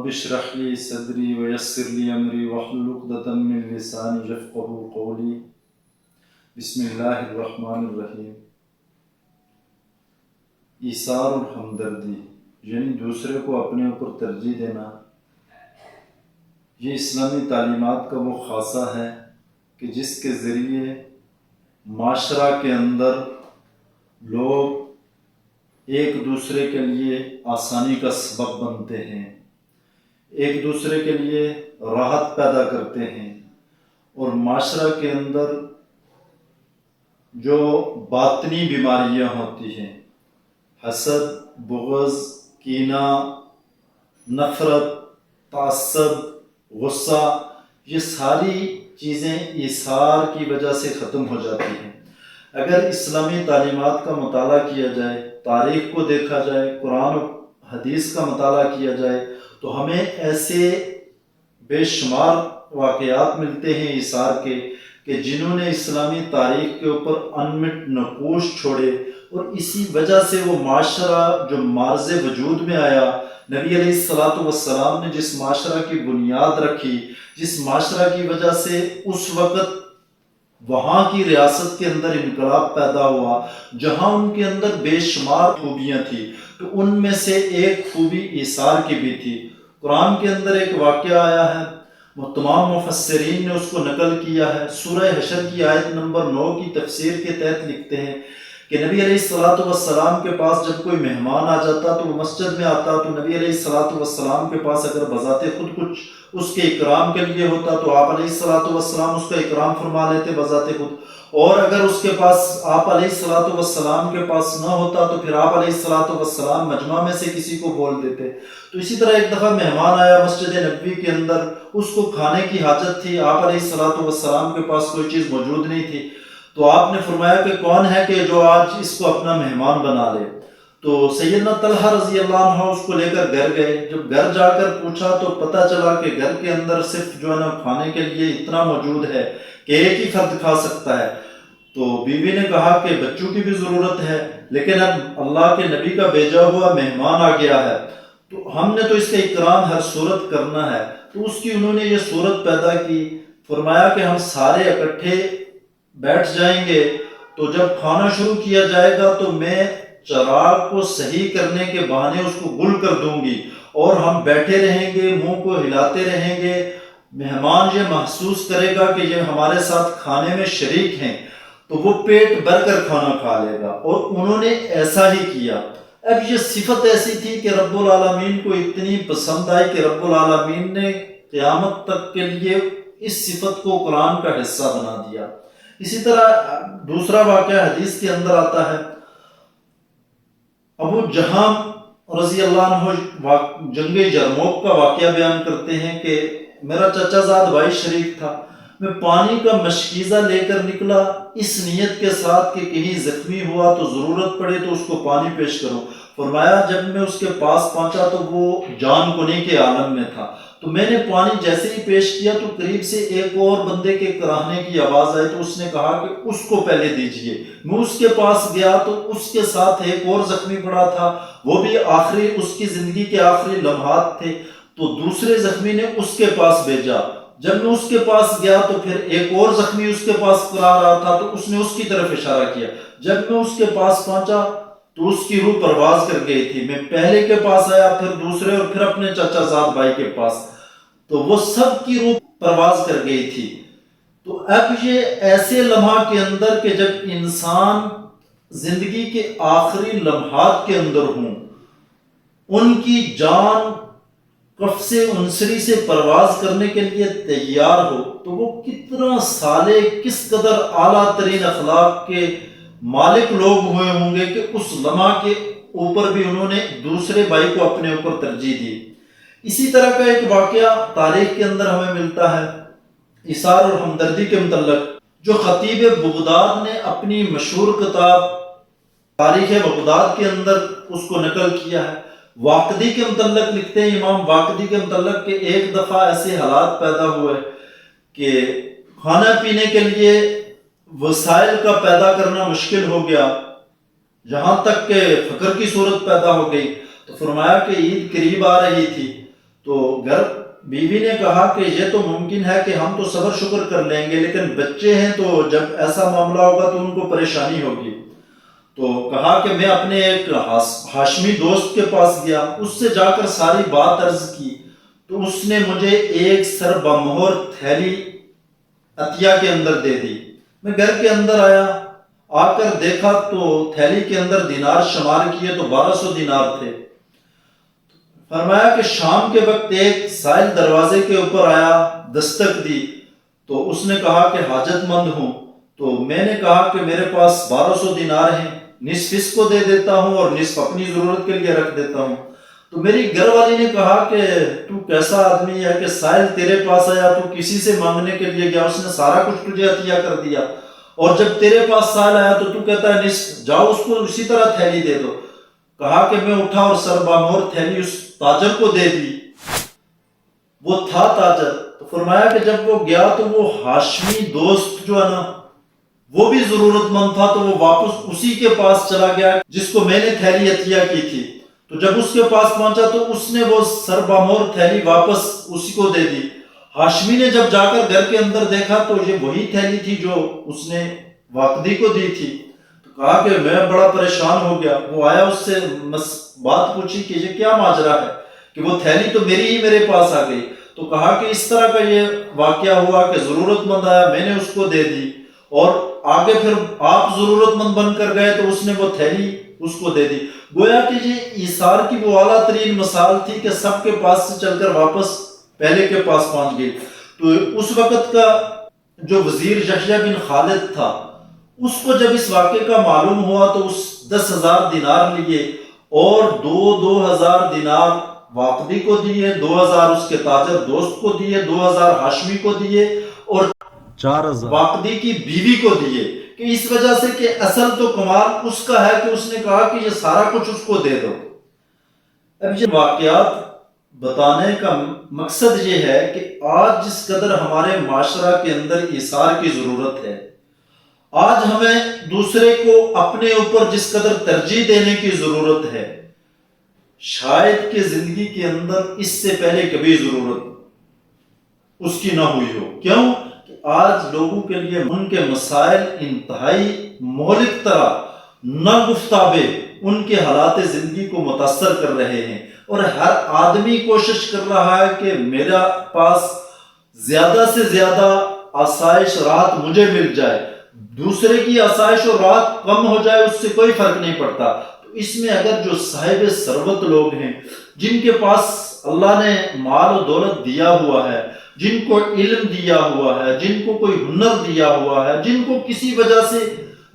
رب اشرح لي صدري ويسر لي أمري واحلل عقدة من لساني يفقهوا قولي بسم اللہ الرحمن الرحیم۔ ایثار اور ہمدردی یعنی دوسرے کو اپنے اوپر ترجیح دینا، یہ اسلامی تعلیمات کا وہ خاصہ ہے کہ جس کے ذریعے معاشرہ کے اندر لوگ ایک دوسرے کے لیے آسانی کا سبب بنتے ہیں، ایک دوسرے کے لیے راحت پیدا کرتے ہیں، اور معاشرہ کے اندر جو باطنی بیماریاں ہوتی ہیں، حسد، بغض، کینہ، نفرت، تعصب، غصہ، یہ ساری چیزیں ایثار کی وجہ سے ختم ہو جاتی ہیں۔ اگر اسلامی تعلیمات کا مطالعہ کیا جائے، تاریخ کو دیکھا جائے، قرآن و حدیث کا مطالعہ کیا جائے، تو ہمیں ایسے بے شمار واقعات ملتے ہیں ایثار کے کہ جنہوں نے اسلامی تاریخ کے اوپر انمٹ نقوش چھوڑے، اور اسی وجہ سے وہ معاشرہ جو معرض وجود میں آیا، نبی علیہ الصلوۃ والسلام نے جس معاشرہ کی بنیاد رکھی، جس معاشرہ کی وجہ سے اس وقت وہاں کی ریاست کے اندر انقلاب پیدا ہوا، جہاں ان کے اندر بے شمار خوبیاں تھیں، تو ان میں سے ایک خوبی ایثار کی بھی تھی۔ قرآن کے اندر ایک واقعہ آیا ہے، وہ تمام مفسرین نے اس کو نقل کیا ہے۔ سورہ حشر کی آیت نمبر 9 کی تفسیر کے تحت لکھتے ہیں کہ نبی علیہ الصلوۃ والسلام کے پاس جب کوئی مہمان آ جاتا تو وہ مسجد میں آتا، تو نبی علیہ الصلوۃ والسلام کے پاس اگر بذات خود کچھ اس کے اکرام کے لیے ہوتا تو آپ علیہ الصلوۃ والسلام اس کا اکرام فرما لیتے بذات خود، اور اگر اس کے پاس آپ علیہ الصلوۃ والسلام کے پاس نہ ہوتا تو پھر آپ علیہ الصلوۃ والسلام مجمع میں سے کسی کو بول دیتے۔ تو اسی طرح ایک دفعہ مہمان آیا مسجد نبوی کے اندر، اس کو کھانے کی حاجت تھی، آپ علیہ الصلوۃ والسلام کے پاس کوئی چیز موجود نہیں تھی، تو آپ نے فرمایا کہ کون ہے کہ جو آج اس کو اپنا مہمان بنا لے؟ تو سیدنا طلحہ رضی اللہ عنہ اس کو لے کر گھر گئے۔ جب گھر جا کر پوچھا تو پتہ چلا کہ گھر کے اندر صرف جو ہے نا کھانے کے لیے اتنا موجود ہے کہ ایک ہی فرد کھا سکتا ہے۔ تو بیوی نے کہا کہ بچوں کی بھی ضرورت ہے، لیکن اب اللہ کے نبی کا بھیجا ہوا مہمان آ گیا ہے، تو ہم نے تو اس کا اکرام ہر صورت کرنا ہے۔ تو اس کی انہوں نے یہ صورت پیدا کی، فرمایا کہ ہم سارے اکٹھے بیٹھ جائیں گے، تو جب کھانا شروع کیا جائے گا تو میں چراغ کو صحیح کرنے کے بہانے اس کو گل کر دوں گی، اور ہم بیٹھے رہیں گے، منہ کو ہلاتے رہیں گے، مہمان یہ محسوس کرے گا کہ یہ ہمارے ساتھ کھانے میں شریک ہیں، تو وہ پیٹ بھر کر کھانا کھا لے گا، اور انہوں نے ایسا ہی کیا۔ اب یہ صفت ایسی تھی کہ رب العالمین کو اتنی پسند آئی کہ رب العالمین نے قیامت تک کے لیے اس صفت کو قرآن کا حصہ بنا دیا۔ اسی طرح دوسرا واقعہ حدیث کے اندر آتا ہے، ابو جہام رضی اللہ عنہ جنگ یرموک کا واقعہ بیان کرتے ہیں کہ میرا چچا زاد بھائی شریک تھا، میں پانی کا مشکیزہ لے کر نکلا اس نیت کے ساتھ کہ کہیں زخمی ہوا تو ضرورت پڑے تو اس کو پانی پیش کروں۔ فرمایا جب میں اس کے پاس پہنچا تو وہ جان کنی کے عالم میں تھا، تو میں نے پانی جیسے ہی پیش کیا تو قریب سے ایک اور بندے کے کراہنے کی آواز آئی، تو اس نے کہا کہ اس کو پہلے دیجئے۔ میں اس کے پاس گیا تو اس کے ساتھ ایک اور زخمی پڑا تھا، وہ بھی آخری اس کی زندگی کے آخری لمحات تھے، تو دوسرے زخمی نے اس کے پاس بھیجا۔ جب میں اس کے پاس گیا تو پھر ایک اور زخمی اس کے پاس پڑا رہا تھا، تو اس نے اس کی طرف اشارہ کیا۔ جب میں اس کے پاس پہنچا تو اس کی روح پرواز کر گئی تھی۔ میں پہلے کے پاس آیا، پھر دوسرے، اور پھر اپنے چچا زاد بھائی کے پاس، تو وہ سب کی روح پرواز کر گئی تھی۔ تو اب یہ ایسے لمحہ کے اندر کہ جب انسان زندگی کے آخری لمحات کے اندر ہوں، ان کی جان قفس انصری سے پرواز کرنے کے لیے تیار ہو، تو وہ کتنا صالح، کس قدر اعلیٰ ترین اخلاق کے مالک لوگ ہوئے ہوں گے کہ اس لمحہ کے اوپر بھی انہوں نے دوسرے بھائی کو اپنے اوپر ترجیح دی۔ اسی طرح کا ایک واقعہ تاریخ کے اندر ہمیں ملتا ہے ایثار اور ہمدردی کے متعلق، جو خطیب بغداد نے اپنی مشہور کتاب تاریخ بغداد کے اندر اس کو نقل کیا ہے۔ واقدی کے متعلق لکھتے ہیں امام واقدی کے متعلق کہ ایک دفعہ ایسے حالات پیدا ہوئے کہ کھانا پینے کے لیے وسائل کا پیدا کرنا مشکل ہو گیا، یہاں تک کہ فقر کی صورت پیدا ہو گئی۔ تو فرمایا کہ عید قریب آ رہی تھی، تو گھر بیوی نے کہا کہ یہ تو ممکن ہے کہ ہم تو صبر شکر کر لیں گے، لیکن بچے ہیں تو جب ایسا معاملہ ہوگا تو ان کو پریشانی ہوگی۔ تو کہا کہ میں اپنے ایک ہاشمی دوست کے پاس گیا، اس سے جا کر ساری بات عرض کی، تو اس نے مجھے ایک سر بمہور تھیلی عطیہ کے اندر دے دی۔ میں گھر کے اندر آیا، آ کر دیکھا تو تھیلی کے اندر دینار شمار کیے تو 1200 دینار تھے۔ فرمایا کہ شام کے وقت ایک سائل دروازے کے اوپر آیا، دستک دی، تو اس نے کہا کہ حاجت مند ہوں۔ تو میں نے کہا کہ میرے پاس 1200 دینار ہیں، نصف اس کو دے دیتا ہوں اور نصف اپنی ضرورت کے لیے رکھ دیتا ہوں۔ تو میری گھر والی نے کہا کہ تو کیسا آدمی ہے کہ سائل تیرے پاس آیا، تو کسی سے مانگنے کے لیے گیا، اس نے سارا کچھ تجھے عطیہ کر دیا، اور جب تیرے پاس سائل آیا تو کہتا ہے نصف، جاؤ اس کو اسی طرح تھیلی دے دو۔ کہا کہ میں اٹھا اور سر بامور تھیلی اس تاجر کو دے دی، وہ تھا تاجر۔ تو فرمایا کہ جب وہ گیا تو وہ ہاشمی دوست جو ہے نا وہ بھی ضرورت مند تھا، تو وہ واپس اسی کے پاس چلا گیا جس کو میں نے تھیلی عطیہ کی تھی۔ تو جب اس کے پاس پہنچا تو اس نے وہ سر بامور تھیلی واپس اسی کو دے دی۔ ہاشمی نے جب جا کر گھر کے اندر دیکھا تو یہ وہی تھیلی تھی جو اس نے واقدی کو دی تھی۔ تو کہا کہ میں بڑا پریشان ہو گیا۔ وہ آیا، اس سے بات پوچھی کہ یہ کیا ماجرا ہے کہ وہ تھیلی تو میرے پاس آ گئی۔ تو کہا کہ اس طرح کا یہ واقعہ ہوا کہ ضرورت مند آیا، میں نے اس کو دے دی، اور آگے پھر آپ ضرورت مند بن کر گئے تو اس نے وہ تھیلی اس کو دے دی۔ گویا کہ یہ ایثار کی وہ اعلیٰ ترین مثال تھی کہ سب کے پاس سے چل کر واپس پہلے کے پاس پہنچ گئی۔ تو اس وقت کا جو وزیر یحییٰ بن خالد تھا، اس کو جب اس واقعے کا معلوم ہوا تو اس 10,000 دینار لیے اور 2,000 دینار واقدی کو دیے، 2,000 اس کے تاجر دوست کو دیے، 2,000 ہاشمی کو دیے، اور 4,000 واقدی کی بیوی کو دیے، کہ اس وجہ سے کہ اصل تو کمال اس کا ہے کہ اس نے کہا کہ یہ سارا کچھ اس کو دے دو۔ اب یہ واقعات بتانے کا مقصد یہ ہے کہ آج جس قدر ہمارے معاشرہ کے اندر ایثار کی ضرورت ہے، آج ہمیں دوسرے کو اپنے اوپر جس قدر ترجیح دینے کی ضرورت ہے، شاید کہ زندگی کے اندر اس سے پہلے کبھی ضرورت اس کی نہ ہوئی ہو۔ کیوں؟ کہ آج لوگوں کے لیے ان کے مسائل انتہائی مہلک طرح ناگفتابے ان کے حالات زندگی کو متاثر کر رہے ہیں، اور ہر آدمی کوشش کر رہا ہے کہ میرا پاس زیادہ سے زیادہ آسائش راحت مجھے مل جائے، دوسرے کی آسائش اور راحت کم ہو جائے اس سے کوئی فرق نہیں پڑتا۔ تو اس میں اگر جو صاحب ثروت لوگ ہیں، جن کے پاس اللہ نے مال و دولت دیا ہوا ہے، جن کو علم دیا ہوا ہے، جن کو کوئی ہنر دیا ہوا ہے، جن کو کسی وجہ سے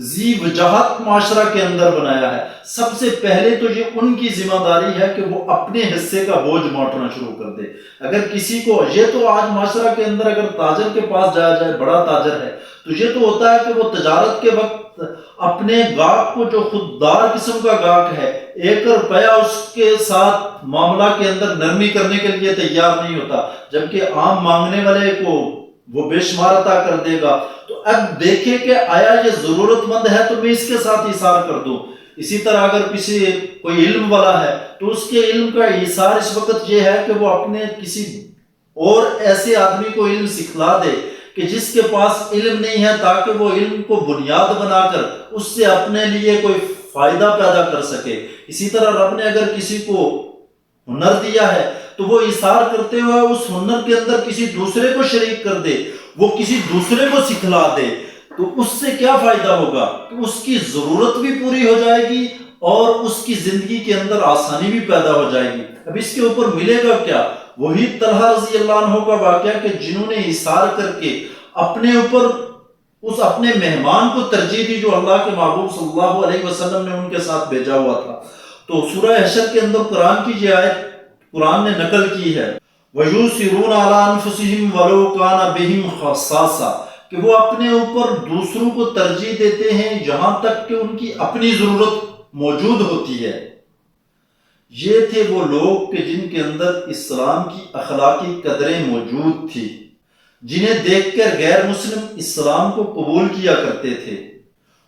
ذی وجاہت معاشرہ کے اندر بنایا ہے، سب سے پہلے تو یہ ان کی ذمہ داری ہے کہ وہ اپنے حصے کا بوجھ بانٹنا شروع کر دے۔ اگر کسی کو یہ تو آج معاشرہ کے اندر اگر تاجر کے پاس جایا جائے، بڑا تاجر ہے، تو یہ تو ہوتا ہے کہ وہ تجارت کے وقت اپنے گاہک کو، جو خوددار قسم کا گاہک ہے، 1 روپیہ اس کے ساتھ معاملہ کے اندر نرمی کرنے کے لیے تیار نہیں ہوتا، جبکہ عام مانگنے والے کو وہ بے شمار عطا کر دے گا۔ تو اب دیکھیں کہ آیا یہ ضرورت مند ہے تو میں اس کے ساتھ ایثار کر دوں۔ اسی طرح اگر کوئی علم والا ہے تو اس کے علم کا ایثار اس وقت یہ ہے کہ وہ اپنے کسی اور ایسے آدمی کو علم سکھلا دے کہ جس کے پاس علم نہیں ہے، تاکہ وہ علم کو بنیاد بنا کر اس سے اپنے لیے کوئی فائدہ پیدا کر سکے۔ اسی طرح رب نے اگر کسی کو ہنر دیا ہے تو وہ ایثار کرتے ہوئے اس ہنر کے اندر کسی دوسرے کو شریک کر دے، وہ کسی دوسرے کو سکھلا دے، تو اس سے کیا فائدہ ہوگا کہ اس کی ضرورت بھی پوری ہو جائے گی اور اس کی زندگی کے اندر آسانی بھی پیدا ہو جائے گی۔ اب اس کے اوپر ملے گا کیا؟ وہی طلحہ رضی اللہ عنہ کا واقعہ کہ جنہوں نے ایثار کر کے اپنے اوپر اس اپنے مہمان کو ترجیح دی جو اللہ کے محبوب صلی اللہ علیہ وسلم نے ان کے ساتھ بھیجا ہوا تھا۔ تو سورہ حشر کے اندر قرآن کی یہ آیت قرآن نے نقل کی ہے، وَيُؤْثِرُونَ عَلَىٰ أَنفُسِهِمْ وَلَوْ كَانَ بِهِمْ خَصَاصَةٌ، کہ وہ اپنے اوپر دوسروں کو ترجیح دیتے ہیں جہاں تک کہ ان کی اپنی ضرورت موجود ہوتی ہے۔ یہ تھے وہ لوگ کہ جن کے اندر اسلام کی اخلاقی قدریں موجود تھی، جنہیں دیکھ کر غیر مسلم اسلام کو قبول کیا کرتے تھے،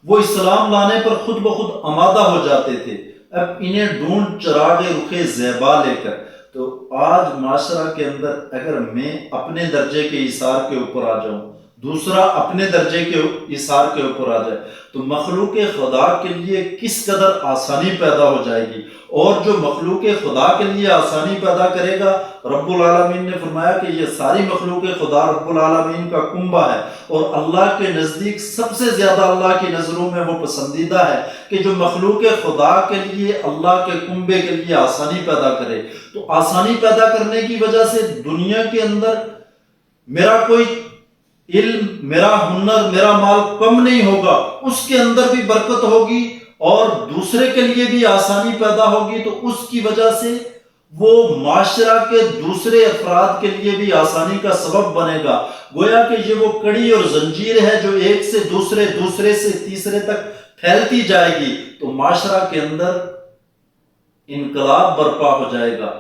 وہ اسلام لانے پر خود بخود آمادہ ہو جاتے تھے۔ اب انہیں ڈھونڈ چراغ رخ زیبا لے کر، تو آج معاشرہ کے اندر اگر میں اپنے درجے کے ایثار کے اوپر آ جاؤں، دوسرا اپنے درجے کے ایثار کے اوپر آ جائے، تو مخلوق خدا کے لیے کس قدر آسانی پیدا ہو جائے گی۔ اور جو مخلوق خدا کے لیے آسانی پیدا کرے گا، رب العالمین نے فرمایا کہ یہ ساری مخلوق خدا رب العالمین کا کنبہ ہے، اور اللہ کے نزدیک سب سے زیادہ اللہ کی نظروں میں وہ پسندیدہ ہے کہ جو مخلوق خدا کے لیے اللہ کے کنبے کے لیے آسانی پیدا کرے۔ تو آسانی پیدا کرنے کی وجہ سے دنیا کے اندر میرا کوئی علم، میرا ہنر، میرا مال کم نہیں ہوگا، اس کے اندر بھی برکت ہوگی، اور دوسرے کے لیے بھی آسانی پیدا ہوگی، تو اس کی وجہ سے وہ معاشرہ کے دوسرے افراد کے لیے بھی آسانی کا سبب بنے گا۔ گویا کہ یہ وہ کڑی اور زنجیر ہے جو ایک سے دوسرے، دوسرے سے تیسرے تک پھیلتی جائے گی، تو معاشرہ کے اندر انقلاب برپا ہو جائے گا۔